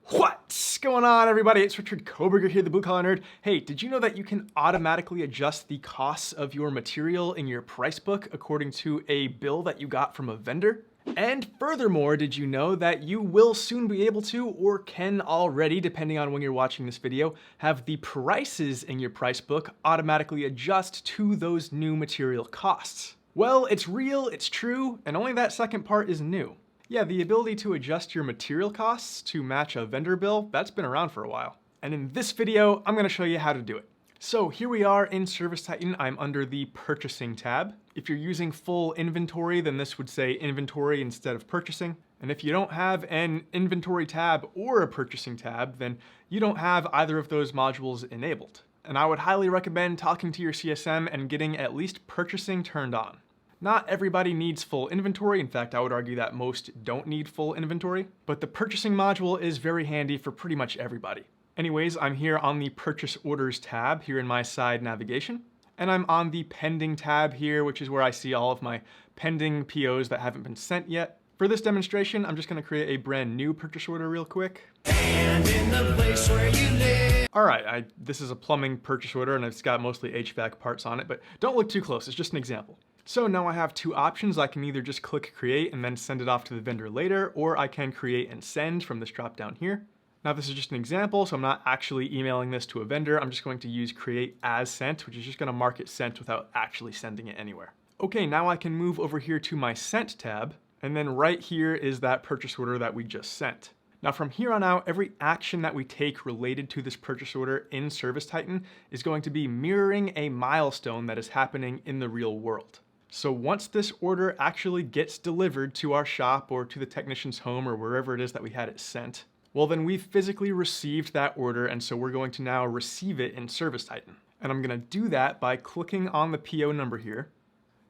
What's going on, everybody? It's Richard Koberger here, the Blue Collar Nerd. Hey, did you know that you can automatically adjust the costs of your material in your PriceBook according to a bill that you got from a vendor? And furthermore, did you know that you will soon be able to, or can already, depending on when you're watching this video, have the prices in your PriceBook automatically adjust to those new material costs? Well, it's real, it's true, and only that second part is new. Yeah, the ability to adjust your material costs to match a vendor bill, that's been around for a while. And in this video, I'm gonna show you how to do it. So here we are in ServiceTitan. I'm under the purchasing tab. If you're using full inventory, then this would say inventory instead of purchasing. And if you don't have an inventory tab or a purchasing tab, then you don't have either of those modules enabled. And I would highly recommend talking to your CSM and getting at least purchasing turned on. Not everybody needs full inventory. In fact, I would argue that most don't need full inventory, but the purchasing module is very handy for pretty much everybody. Anyways, I'm here on the purchase orders tab here in my side navigation, and I'm on the pending tab here, which is where I see all of my pending POs that haven't been sent yet. For this demonstration, I'm just gonna create a brand new purchase order real quick. And in the place where you live. All right, this is a plumbing purchase order and it's got mostly HVAC parts on it, but don't look too close, it's just an example. So now I have two options. I can either just click create and then send it off to the vendor later, or I can create and send from this drop down here. Now this is just an example, so I'm not actually emailing this to a vendor. I'm just going to use create as sent, which is just gonna mark it sent without actually sending it anywhere. Okay, now I can move over here to my sent tab, and then right here is that purchase order that we just sent. Now from here on out, every action that we take related to this purchase order in ServiceTitan is going to be mirroring a milestone that is happening in the real world. So once this order actually gets delivered to our shop or to the technician's home or wherever it is that we had it sent, well then we've physically received that order, and so we're going to now receive it in ServiceTitan. And I'm gonna do that by clicking on the PO number here.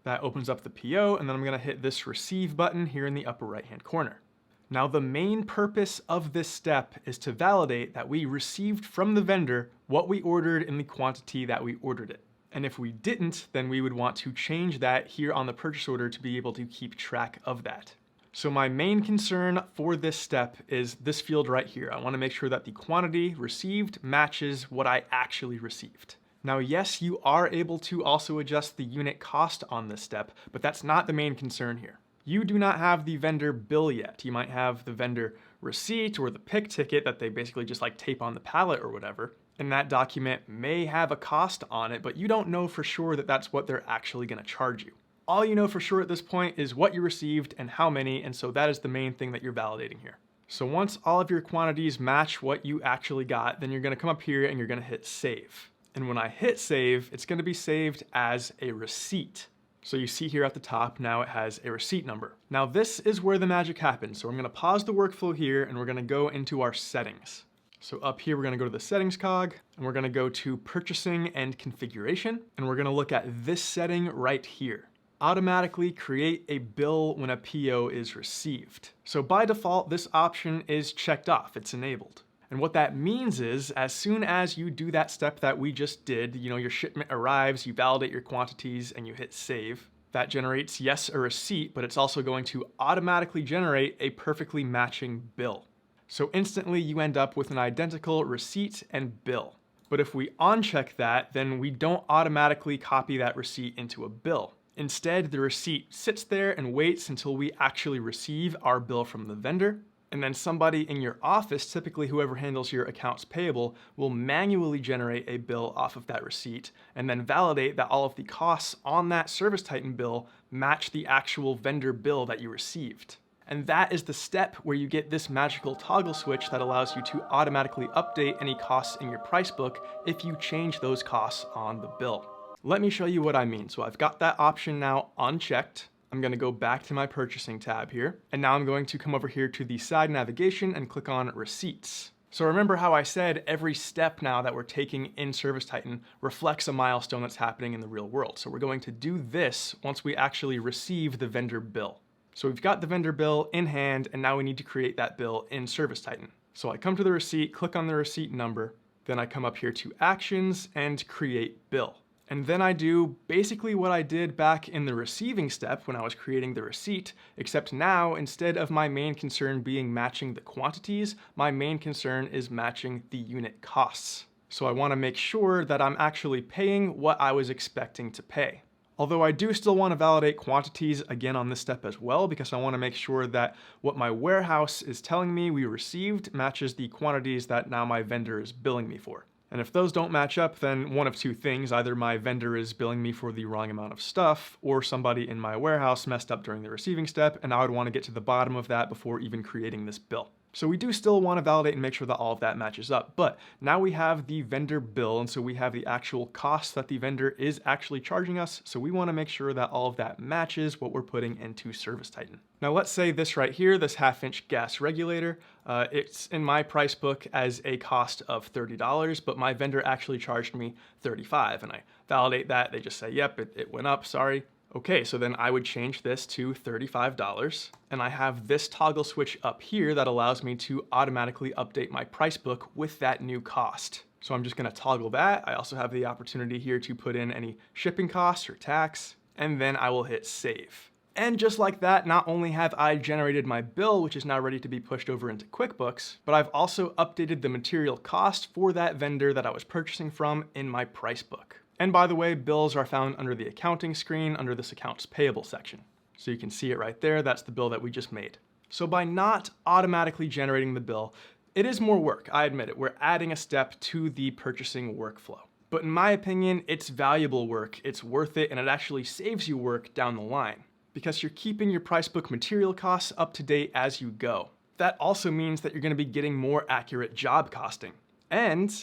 That opens up the PO, and then I'm gonna hit this receive button here in the upper right-hand corner. Now the main purpose of this step is to validate that we received from the vendor what we ordered in the quantity that we ordered it. And if we didn't, then we would want to change that here on the purchase order to be able to keep track of that. So my main concern for this step is this field right here. I want to make sure that the quantity received matches what I actually received. Now, yes, you are able to also adjust the unit cost on this step, but that's not the main concern here. You do not have the vendor bill yet. You might have the vendor receipt or the pick ticket that they basically just like tape on the pallet or whatever. And that document may have a cost on it, but you don't know for sure that that's what they're actually gonna charge you. All you know for sure at this point is what you received and how many, and so that is the main thing that you're validating here. So once all of your quantities match what you actually got, then you're gonna come up here and you're gonna hit save. And when I hit save, it's gonna be saved as a receipt. So you see here at the top, now it has a receipt number. Now this is where the magic happens. So I'm gonna pause the workflow here and we're gonna go into our settings. So up here, we're gonna go to the settings cog and we're gonna go to purchasing and configuration. And we're gonna look at this setting right here. Automatically create a bill when a PO is received. So by default, this option is checked off, it's enabled. And what that means is as soon as you do that step that we just did, your shipment arrives, you validate your quantities and you hit save. That generates, yes, a receipt, but it's also going to automatically generate a perfectly matching bill. So instantly you end up with an identical receipt and bill. But if we uncheck that, then we don't automatically copy that receipt into a bill. Instead, the receipt sits there and waits until we actually receive our bill from the vendor. And then somebody in your office, typically whoever handles your accounts payable, will manually generate a bill off of that receipt and then validate that all of the costs on that ServiceTitan bill match the actual vendor bill that you received. And that is the step where you get this magical toggle switch that allows you to automatically update any costs in your PriceBook if you change those costs on the bill. Let me show you what I mean. So I've got that option now unchecked. I'm gonna go back to my purchasing tab here. And now I'm going to come over here to the side navigation and click on receipts. So remember how I said every step now that we're taking in ServiceTitan reflects a milestone that's happening in the real world. So we're going to do this once we actually receive the vendor bill. So we've got the vendor bill in hand, and now we need to create that bill in ServiceTitan. So I come to the receipt, click on the receipt number, then I come up here to actions and create bill. And then I do basically what I did back in the receiving step when I was creating the receipt, except now instead of my main concern being matching the quantities, my main concern is matching the unit costs. So I want to make sure that I'm actually paying what I was expecting to pay. Although I do still want to validate quantities again on this step as well, because I want to make sure that what my warehouse is telling me we received matches the quantities that now my vendor is billing me for. And if those don't match up, then one of two things: either my vendor is billing me for the wrong amount of stuff, or somebody in my warehouse messed up during the receiving step, and I would want to get to the bottom of that before even creating this bill. So we do still want to validate and make sure that all of that matches up, but now we have the vendor bill, and so we have the actual cost that the vendor is actually charging us, so we want to make sure that all of that matches what we're putting into ServiceTitan. Now let's say this right here, this 1/2-inch gas regulator, it's in my price book as a cost of $30, but my vendor actually charged me $35, and I validate that. They just say, yep, it went up, sorry. Okay, so then I would change this to $35, and I have this toggle switch up here that allows me to automatically update my price book with that new cost. So I'm just gonna toggle that. I also have the opportunity here to put in any shipping costs or tax, and then I will hit save. And just like that, not only have I generated my bill, which is now ready to be pushed over into QuickBooks, but I've also updated the material cost for that vendor that I was purchasing from in my price book. And by the way, bills are found under the accounting screen under this accounts payable section. So you can see it right there, that's the bill that we just made. So by not automatically generating the bill, it is more work, I admit it. We're adding a step to the purchasing workflow. But in my opinion, it's valuable work, it's worth it, and it actually saves you work down the line, because you're keeping your price book material costs up to date as you go. That also means that you're gonna be getting more accurate job costing. And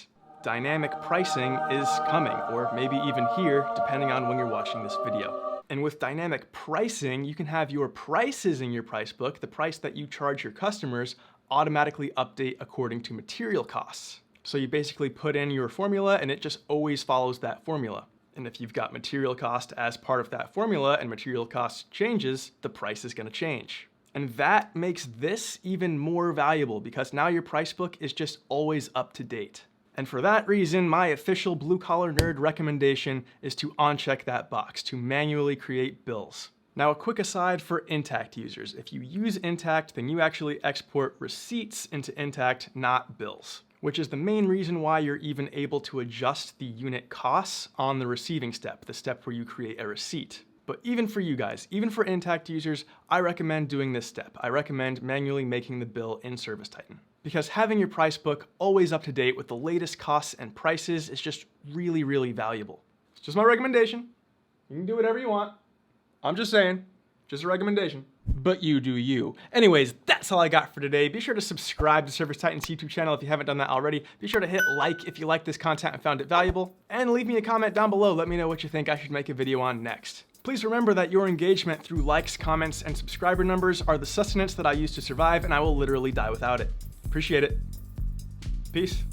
dynamic pricing is coming, or maybe even here, depending on when you're watching this video. And with dynamic pricing, you can have your prices in your price book, the price that you charge your customers, automatically update according to material costs. So you basically put in your formula and it just always follows that formula. And if you've got material cost as part of that formula and material cost changes, the price is gonna change. And that makes this even more valuable because now your price book is just always up to date. And for that reason, my official Blue Collar Nerd recommendation is to uncheck that box, to manually create bills. Now a quick aside for Intacct users. If you use Intacct, then you actually export receipts into Intacct, not bills, which is the main reason why you're even able to adjust the unit costs on the receiving step, the step where you create a receipt. But even for you guys, even for Intacct users, I recommend doing this step. I recommend manually making the bill in ServiceTitan. Because having your price book always up to date with the latest costs and prices is just really, really valuable. It's just my recommendation. You can do whatever you want. I'm just saying, just a recommendation. But you do you. Anyways, that's all I got for today. Be sure to subscribe to ServiceTitan's YouTube channel if you haven't done that already. Be sure to hit like if you like this content and found it valuable. And leave me a comment down below. Let me know what you think I should make a video on next. Please remember that your engagement through likes, comments, and subscriber numbers are the sustenance that I use to survive, and I will literally die without it. Appreciate it. Peace.